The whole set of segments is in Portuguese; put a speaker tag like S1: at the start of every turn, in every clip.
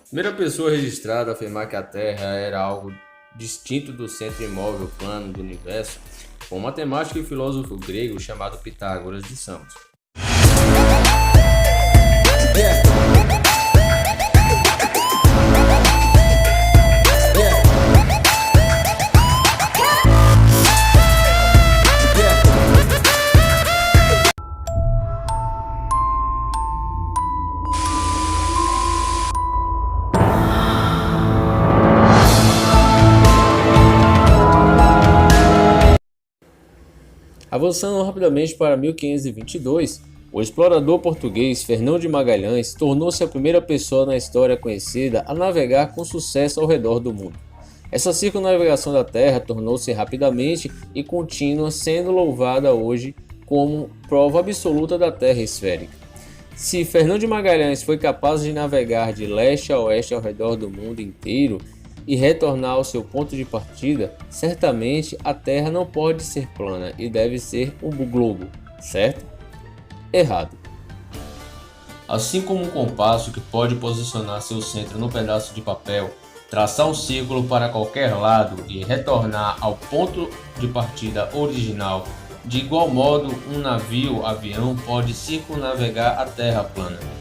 S1: Primeira pessoa registrada a afirmar que a Terra era algo distinto do centro imóvel plano do universo foi um matemático e filósofo grego chamado Pitágoras de Samos. Avançando rapidamente para 1522, o explorador português Fernão de Magalhães tornou-se a primeira pessoa na história conhecida a navegar com sucesso ao redor do mundo. Essa circunnavegação da Terra tornou-se rapidamente e contínua, sendo louvada hoje como prova absoluta da Terra esférica. Se Fernão de Magalhães foi capaz de navegar de leste a oeste ao redor do mundo inteiro e retornar ao seu ponto de partida, certamente a Terra não pode ser plana e deve ser um globo, certo? Errado. Assim como um compasso que pode posicionar seu centro no pedaço de papel, traçar um círculo para qualquer lado e retornar ao ponto de partida original, de igual modo um navio-avião pode circunnavegar a Terra plana.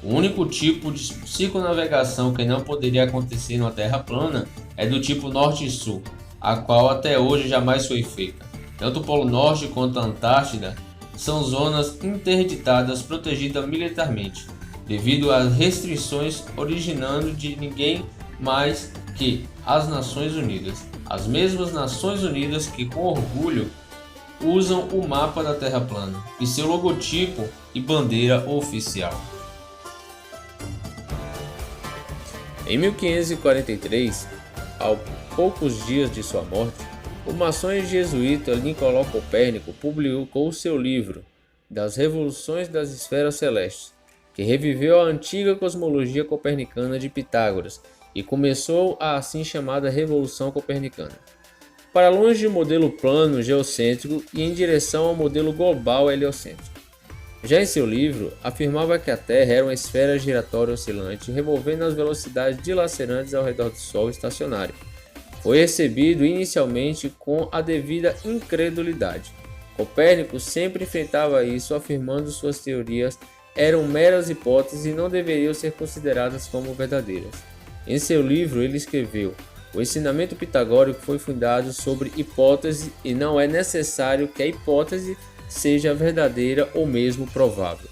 S1: O único tipo de circunnavegação que não poderia acontecer numa Terra plana é do tipo Norte e Sul, a qual até hoje jamais foi feita. Tanto o Polo Norte quanto a Antártida são zonas interditadas protegidas militarmente, devido às restrições originando de ninguém mais que as Nações Unidas. As mesmas Nações Unidas que com orgulho usam o mapa da Terra plana e seu logotipo e bandeira oficial. Em 1543, a poucos dias de sua morte, o maçom e jesuíta Nicolau Copérnico publicou seu livro Das Revoluções das Esferas Celestes, que reviveu a antiga cosmologia copernicana de Pitágoras e começou a assim chamada Revolução Copernicana, para longe do modelo plano geocêntrico e em direção ao modelo global heliocêntrico. Já em seu livro, afirmava que a Terra era uma esfera giratória oscilante, revolvendo as velocidades dilacerantes ao redor do Sol estacionário. Foi recebido inicialmente com a devida incredulidade. Copérnico sempre enfrentava isso, afirmando suas teorias eram meras hipóteses e não deveriam ser consideradas como verdadeiras. Em seu livro, ele escreveu: o ensinamento pitagórico foi fundado sobre hipótese e não é necessário que a hipótese seja verdadeira ou mesmo provável.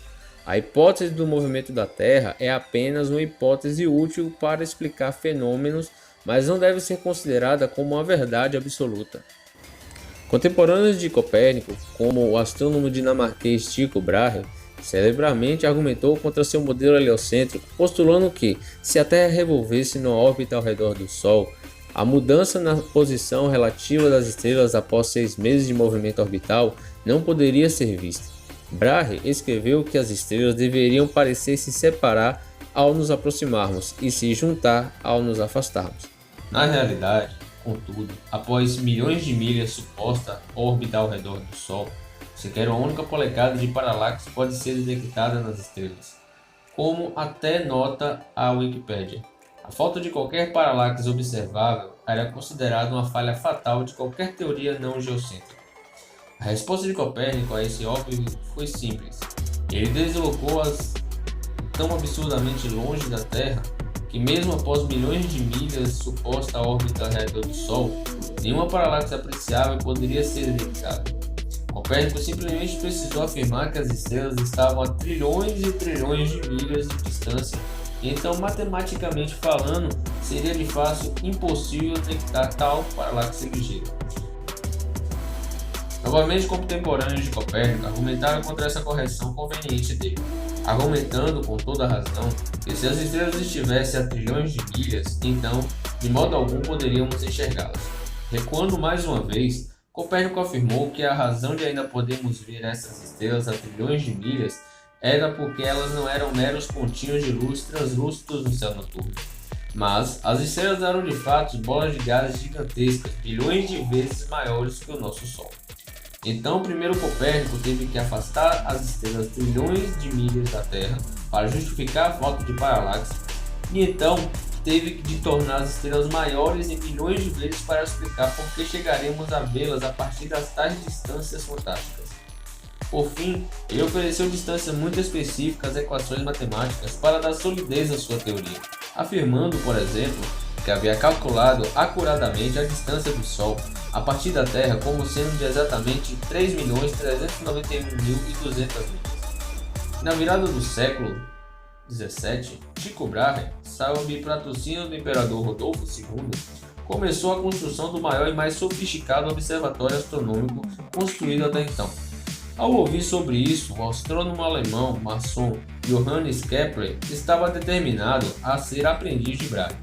S1: A hipótese do movimento da Terra é apenas uma hipótese útil para explicar fenômenos, mas não deve ser considerada como uma verdade absoluta. Contemporâneos de Copérnico, como o astrônomo dinamarquês Tycho Brahe, celebramente argumentou contra seu modelo heliocêntrico, postulando que, se a Terra revolvesse numa órbita ao redor do Sol, a mudança na posição relativa das estrelas após 6 meses de movimento orbital não poderia ser vista. Brahe escreveu que as estrelas deveriam parecer se separar ao nos aproximarmos e se juntar ao nos afastarmos. Na realidade, contudo, após milhões de milhas suposta órbita ao redor do Sol, sequer uma única polegada de paralaxe pode ser detectada nas estrelas, como até nota a Wikipédia. A falta de qualquer paralaxe observável era considerada uma falha fatal de qualquer teoria não geocêntrica. A resposta de Copérnico a esse óbvio foi simples. Ele deslocou-as tão absurdamente longe da Terra que, mesmo após milhões de milhas suposta órbita ao redor do Sol, nenhuma paralaxe apreciável poderia ser detectada. Copérnico simplesmente precisou afirmar que as estrelas estavam a trilhões e trilhões de milhas de distância, e então, matematicamente falando, seria de fácil impossível detectar tal paralaxe ligeira. Novamente, contemporâneos de Copérnico argumentaram contra essa correção conveniente dele, argumentando com toda razão que se as estrelas estivessem a trilhões de milhas, então, de modo algum poderíamos enxergá-las. Recuando mais uma vez, Copérnico afirmou que a razão de ainda podermos ver essas estrelas a trilhões de milhas era porque elas não eram meros pontinhos de luz translúcidos no céu noturno, mas as estrelas eram de fato bolas de gás gigantescas, bilhões de vezes maiores que o nosso Sol. Então, primeiro Copérnico teve que afastar as estrelas trilhões de milhas da Terra para justificar a falta de paralaxe, e então teve de tornar as estrelas maiores em milhões de vezes para explicar por que chegaremos a vê-las a partir das tais distâncias fantásticas. Por fim, ele ofereceu distâncias muito específicas às equações matemáticas para dar solidez à sua teoria, afirmando, por exemplo, que havia calculado acuradamente a distância do Sol a partir da Terra como sendo de exatamente 3.391.200 milhas. Na virada do século XVII, Tycho Brahe, sob patrocínio do imperador Rodolfo II, começou a construção do maior e mais sofisticado observatório astronômico construído até então. Ao ouvir sobre isso, o astrônomo alemão maçom Johannes Kepler estava determinado a ser aprendiz de Brahe.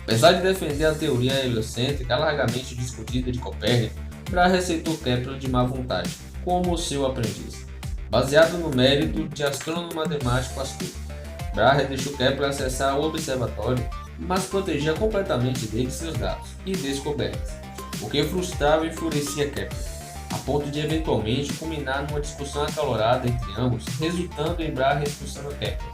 S1: Apesar de defender a teoria heliocêntrica largamente discutida de Copérnico, Brahe aceitou Kepler de má vontade, como seu aprendiz, baseado no mérito de astrônomo matemático astuto. Brahe deixou Kepler acessar o observatório, mas protegia completamente dele seus dados e descobertas, o que frustrava e enfurecia Kepler, a ponto de eventualmente culminar numa discussão acalorada entre ambos, resultando em Brahe expulsando Kepler.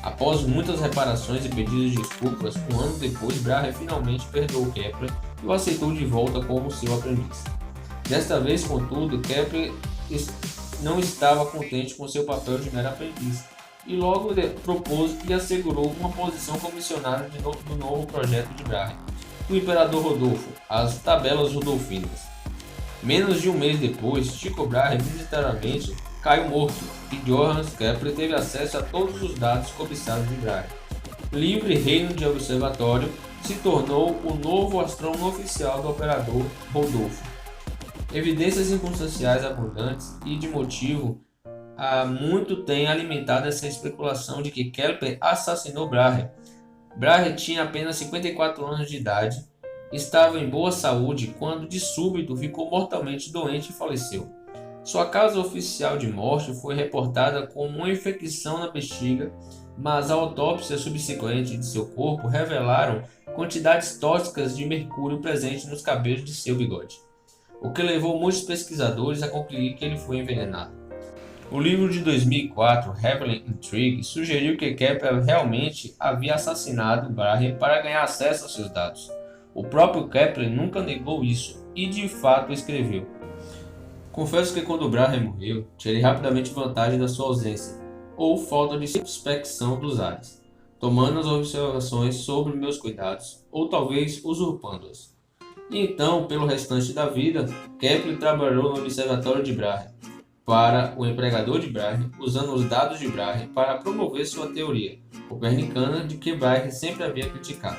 S1: Após muitas reparações e pedidos de desculpas, um ano depois Brahe finalmente perdoou Kepler e o aceitou de volta como seu aprendiz. Desta vez, contudo, Kepler não estava contente com seu papel de mero aprendiz e logo propôs e assegurou uma posição comissionada do novo projeto de Brahe, o imperador Rodolfo, as tabelas rodolfinas. Menos de um mês depois, Tycho Brahe militarmente caiu morto e Johannes Kepler teve acesso a todos os dados cobiçados de Brahe. Livre reino de observatório, se tornou o novo astrônomo oficial do imperador Rodolfo. Evidências circunstanciais abundantes e de motivo há muito têm alimentado essa especulação de que Kepler assassinou Brahe. Brahe tinha apenas 54 anos de idade, estava em boa saúde quando de súbito ficou mortalmente doente e faleceu. Sua causa oficial de morte foi reportada como uma infecção na bexiga, mas a autópsia subsequente de seu corpo revelaram quantidades tóxicas de mercúrio presentes nos cabelos de seu bigode, o que levou muitos pesquisadores a concluir que ele foi envenenado. O livro de 2004, Heavenly Intrigue, sugeriu que Kepler realmente havia assassinado Brahe para ganhar acesso aos seus dados. O próprio Kepler nunca negou isso e de fato escreveu: "Confesso que quando Brahe morreu, tirei rapidamente vantagem da sua ausência ou falta de suspecção dos ares, tomando as observações sobre meus cuidados ou talvez usurpando-as. E então, pelo restante da vida, Kepler trabalhou no observatório de Brahe para o empregador de Brahe, usando os dados de Brahe para promover sua teoria copernicana de que Brahe sempre havia criticado.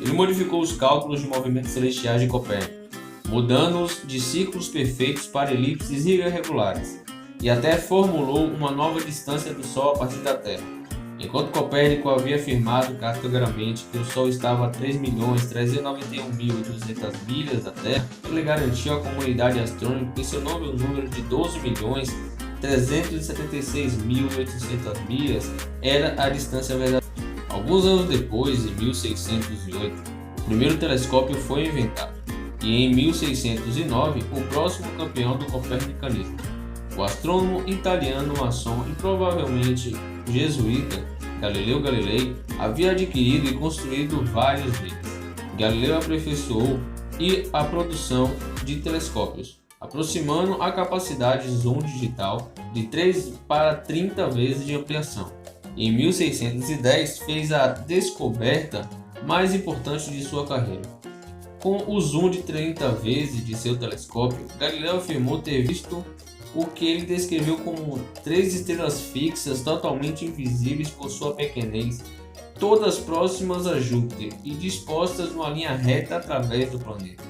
S1: Ele modificou os cálculos de movimentos celestiais de Copérnico, mudando-os de círculos perfeitos para elipses irregulares, e até formulou uma nova distância do Sol a partir da Terra. Enquanto Copérnico havia afirmado cartogramamente que o Sol estava a 3.391.200 milhas da Terra, ele garantiu à comunidade astrônica que seu novo número de 12.376.800 milhas era a distância verdadeira. Alguns anos depois, em 1608, o primeiro telescópio foi inventado, e em 1609, o próximo campeão do copernicanismo, o astrônomo italiano maçom e provavelmente jesuíta Galileu Galilei, havia adquirido e construído vários deles. Galileu aperfeiçoou a produção de telescópios, aproximando a capacidade de zoom digital de 3 para 30 vezes de ampliação. Em 1610, fez a descoberta mais importante de sua carreira. Com o zoom de 30 vezes de seu telescópio, Galileu afirmou ter visto o que ele descreveu como 3 estrelas fixas totalmente invisíveis por sua pequenez, todas próximas a Júpiter e dispostas numa linha reta através do planeta.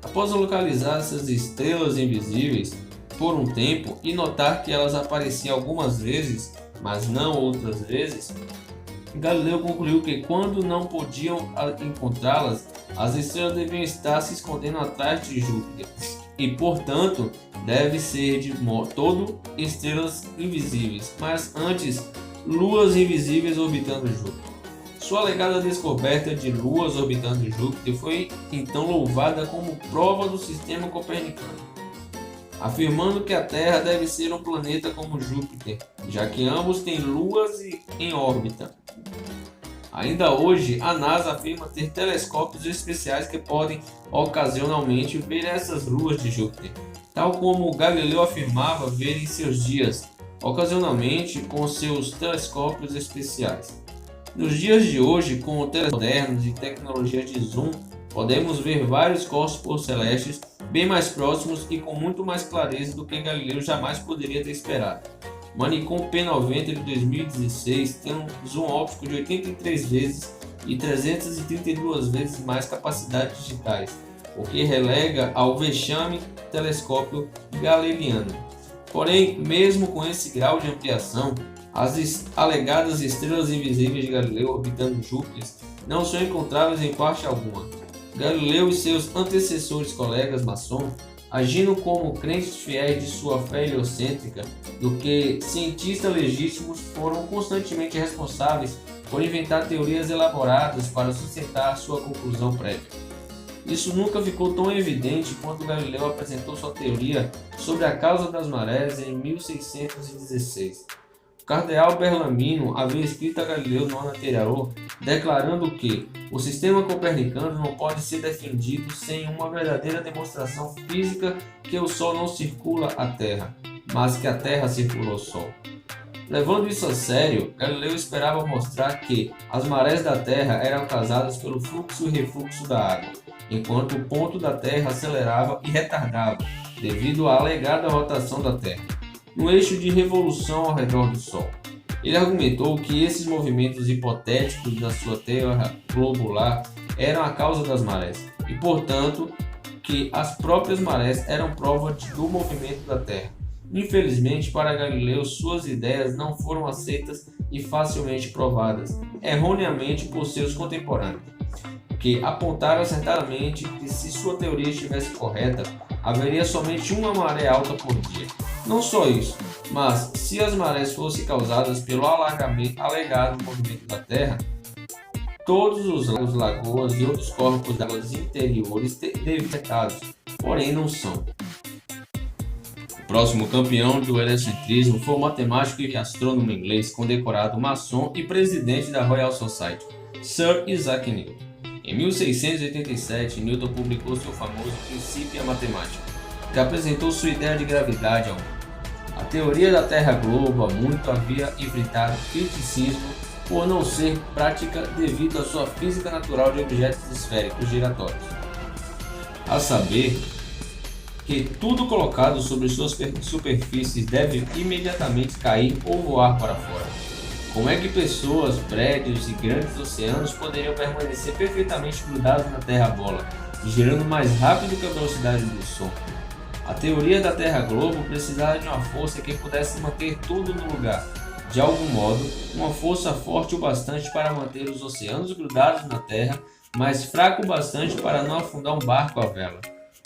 S1: Após localizar essas estrelas invisíveis por um tempo e notar que elas apareciam algumas vezes, mas não outras vezes, Galileu concluiu que quando não podiam encontrá-las, as estrelas deviam estar se escondendo atrás de Júpiter e, portanto, deve ser de todo estrelas invisíveis, mas antes luas invisíveis orbitando Júpiter. Sua alegada descoberta de luas orbitando Júpiter foi então louvada como prova do sistema copernicano, afirmando que a Terra deve ser um planeta como Júpiter, já que ambos têm luas em órbita. Ainda hoje, a NASA afirma ter telescópios especiais que podem ocasionalmente ver essas luas de Júpiter, tal como Galileu afirmava ver em seus dias, ocasionalmente com seus telescópios especiais. Nos dias de hoje, com telescópios modernos e tecnologia de zoom, podemos ver vários corpos celestes bem mais próximos e com muito mais clareza do que Galileu jamais poderia ter esperado. O Manicom P90 de 2016 tem um zoom óptico de 83 vezes e 332 vezes mais capacidades digitais, o que relega ao vexame telescópio galileano. Porém, mesmo com esse grau de ampliação, as alegadas estrelas invisíveis de Galileu orbitando Júpiter não são encontráveis em parte alguma. Galileu e seus antecessores colegas maçons, agindo como crentes fiéis de sua fé heliocêntrica, do que cientistas legítimos, foram constantemente responsáveis por inventar teorias elaboradas para sustentar sua conclusão prévia. Isso nunca ficou tão evidente quando Galileu apresentou sua teoria sobre a causa das marés em 1616. O cardeal Bellarmino havia escrito a Galileu no ano anterior, declarando que o sistema copernicano não pode ser defendido sem uma verdadeira demonstração física que o Sol não circula a Terra, mas que a Terra circula o Sol. Levando isso a sério, Galileu esperava mostrar que as marés da Terra eram causadas pelo fluxo e refluxo da água, enquanto o ponto da Terra acelerava e retardava, devido à alegada rotação da Terra, no eixo de revolução ao redor do Sol. Ele argumentou que esses movimentos hipotéticos na sua Terra globular eram a causa das marés, e portanto que as próprias marés eram prova do movimento da Terra. Infelizmente, para Galileu, suas ideias não foram aceitas e facilmente provadas, erroneamente por seus contemporâneos, que apontaram acertadamente que se sua teoria estivesse correta, haveria somente uma maré alta por dia. Não só isso, mas se as marés fossem causadas pelo alegado movimento da Terra, todos os lagos, lagoas e outros corpos d'água interiores deveriam ser afetados, porém não são. O próximo campeão do heliocentrismo foi o matemático e astrônomo inglês condecorado maçom e presidente da Royal Society, Sir Isaac Newton. Em 1687, Newton publicou seu famoso Principia Mathematica, que apresentou sua ideia de gravidade ao mundo. A teoria da Terra globo há muito havia enfrentado criticismo por não ser prática devido à sua física natural de objetos esféricos giratórios. A saber, que tudo colocado sobre suas superfícies deve imediatamente cair ou voar para fora. Como é que pessoas, prédios e grandes oceanos poderiam permanecer perfeitamente grudados na Terra-bola, girando mais rápido que a velocidade do som? A teoria da Terra-globo precisava de uma força que pudesse manter tudo no lugar. De algum modo, uma força forte o bastante para manter os oceanos grudados na Terra, mas fraco o bastante para não afundar um barco à vela.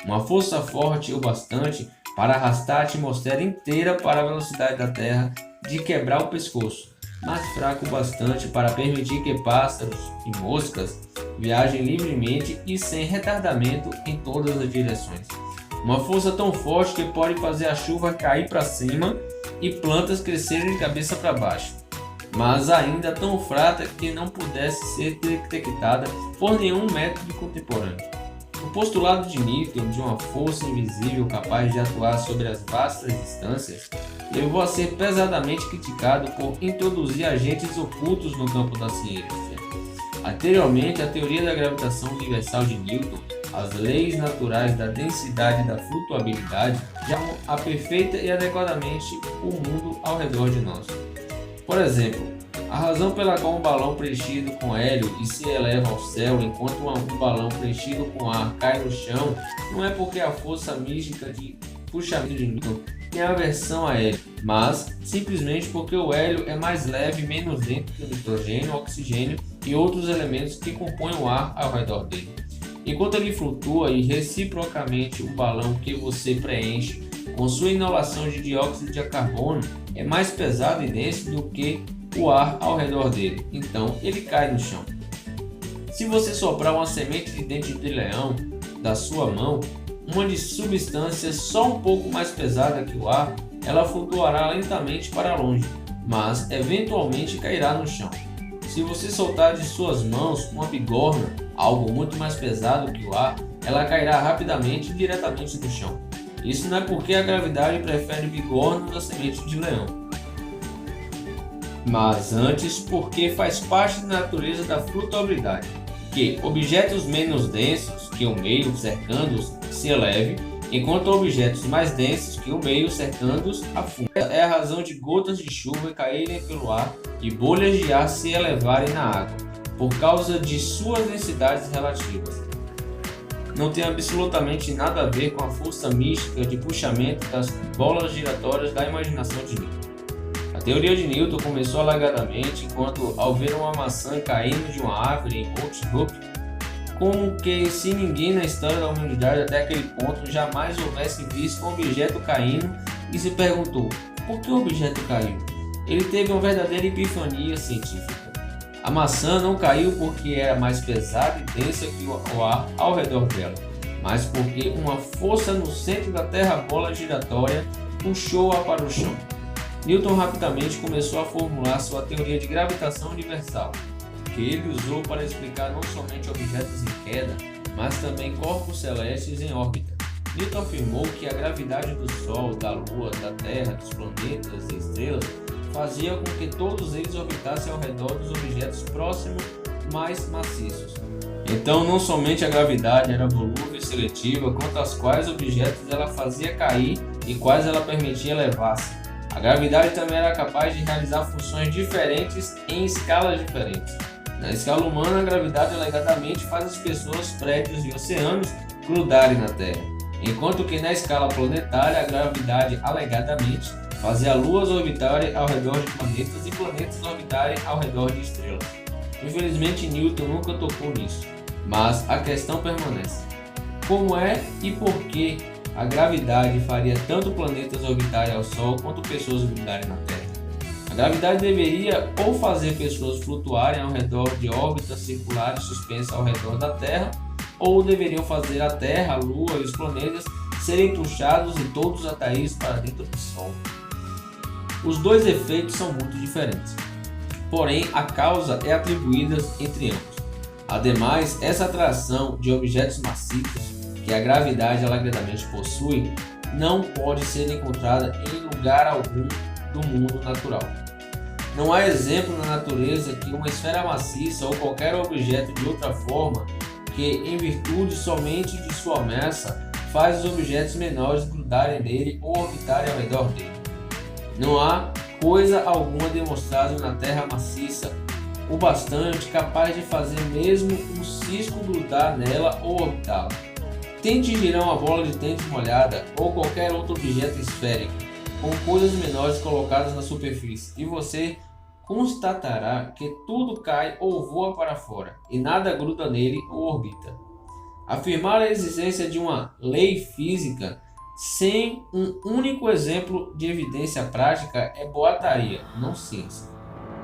S1: Uma força forte o bastante para arrastar a atmosfera inteira para a velocidade da Terra de quebrar o pescoço, mas fraco o bastante para permitir que pássaros e moscas viajem livremente e sem retardamento em todas as direções. Uma força tão forte que pode fazer a chuva cair para cima e plantas crescerem de cabeça para baixo, mas ainda tão fraca que não pudesse ser detectada por nenhum método contemporâneo. O postulado de Newton de uma força invisível capaz de atuar sobre as vastas distâncias levou a ser pesadamente criticado por introduzir agentes ocultos no campo da ciência. Anteriormente, a teoria da gravitação universal de Newton, as leis naturais da densidade e da flutuabilidade, já a perfeita e adequadamente o mundo ao redor de nós. Por exemplo, a razão pela qual um balão preenchido com hélio e se eleva ao céu enquanto um balão preenchido com ar cai no chão não é porque a força mística de puxamento de Newton tem aversão a hélio, mas simplesmente porque o hélio é mais leve e menos denso que o nitrogênio, o oxigênio e outros elementos que compõem o ar ao redor dele. Enquanto ele flutua e reciprocamente o balão que você preenche com sua inalação de dióxido de carbono é mais pesado e denso do que o ar ao redor dele, então ele cai no chão. Se você soprar uma semente de dente de leão da sua mão, uma de substância só um pouco mais pesada que o ar, ela flutuará lentamente para longe, mas eventualmente cairá no chão. Se você soltar de suas mãos uma bigorna, algo muito mais pesado que o ar, ela cairá rapidamente e diretamente no chão. Isso não é porque a gravidade prefere bigorna da semente de leão, mas antes porque faz parte da natureza da flutuabilidade, que objetos menos densos que o meio cercando-os se elevem, enquanto objetos mais densos que o meio cercando-os afundem. É a razão de gotas de chuva caírem pelo ar e bolhas de ar se elevarem na água, por causa de suas densidades relativas. Não tem absolutamente nada a ver com a força mística de puxamento das bolas giratórias da imaginação de Newton. A teoria de Newton começou alegadamente enquanto, ao ver uma maçã caindo de uma árvore em Outlook, como que se ninguém na história da humanidade até aquele ponto jamais houvesse visto um objeto caindo e se perguntou, por que o objeto caiu? Ele teve uma verdadeira epifania científica. A maçã não caiu porque era mais pesada e densa que o ar ao redor dela, mas porque uma força no centro da terra-bola giratória puxou-a para o chão. Newton rapidamente começou a formular sua teoria de gravitação universal, que ele usou para explicar não somente objetos em queda, mas também corpos celestes em órbita. Newton afirmou que a gravidade do Sol, da Lua, da Terra, dos planetas e estrelas fazia com que todos eles orbitassem ao redor dos objetos próximos mais maciços. Então, não somente a gravidade era volúvel e seletiva, quanto às quais objetos ela fazia cair e quais ela permitia elevar-se. A gravidade também era capaz de realizar funções diferentes em escalas diferentes. Na escala humana, a gravidade alegadamente faz as pessoas, prédios e oceanos grudarem na Terra, enquanto que na escala planetária, a gravidade alegadamente fazia luas orbitarem ao redor de planetas e planetas orbitarem ao redor de estrelas. Infelizmente, Newton nunca tocou nisso, mas a questão permanece. Como é e por que a gravidade faria tanto planetas orbitarem ao Sol quanto pessoas grudarem na Terra? A gravidade deveria ou fazer pessoas flutuarem ao redor de órbitas circulares suspensas ao redor da Terra, ou deveriam fazer a Terra, a Lua e os planetas serem puxados e todos atraídos para dentro do Sol. Os dois efeitos são muito diferentes, porém a causa é atribuída entre ambos. Ademais, essa atração de objetos maciços que a gravidade alegadamente possui não pode ser encontrada em lugar algum do mundo natural. Não há exemplo na natureza que uma esfera maciça ou qualquer objeto de outra forma que, em virtude somente de sua massa, faz os objetos menores grudarem nele ou orbitarem ao redor dele. Não há coisa alguma demonstrável na Terra maciça o bastante capaz de fazer mesmo um cisco grudar nela ou orbitá-la. Tente girar uma bola de tênis molhada ou qualquer outro objeto esférico com coisas menores colocadas na superfície e você constatará que tudo cai ou voa para fora e nada gruda nele ou orbita. Afirmar a existência de uma lei física sem um único exemplo de evidência prática é boataria, não ciência.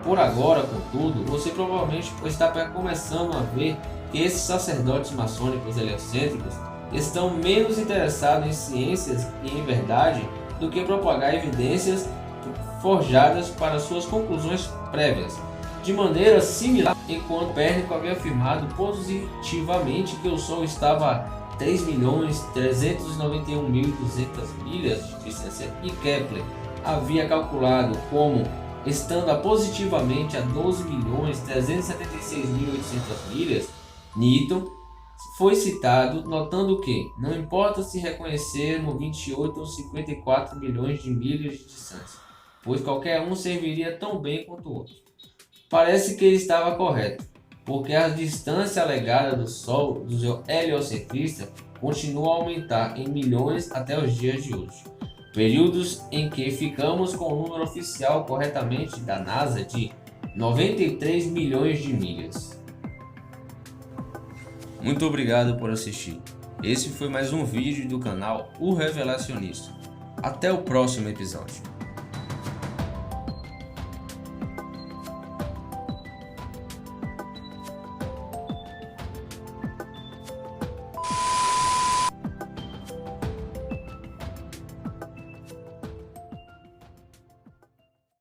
S1: Por agora, contudo, você provavelmente está começando a ver que esses sacerdotes maçônicos heliocêntricos estão menos interessados em ciências e em verdade do que propagar evidências forjadas para suas conclusões prévias. De maneira similar, enquanto Copérnico havia afirmado positivamente que o Sol estava a 3.391.200 milhas de distância e Kepler havia calculado como estando positivamente a 12.376.800 milhas, Newton foi citado notando que não importa se reconhecermos 28 ou 54 milhões de milhas de distância, pois qualquer um serviria tão bem quanto o outro. Parece que ele estava correto, porque a distância alegada do Sol dos heliocentristas continua a aumentar em milhões até os dias de hoje, períodos em que ficamos com o número oficial corretamente da NASA de 93 milhões de milhas. Muito obrigado por assistir. Esse foi mais um vídeo do canal O Revelacionista. Até o próximo episódio.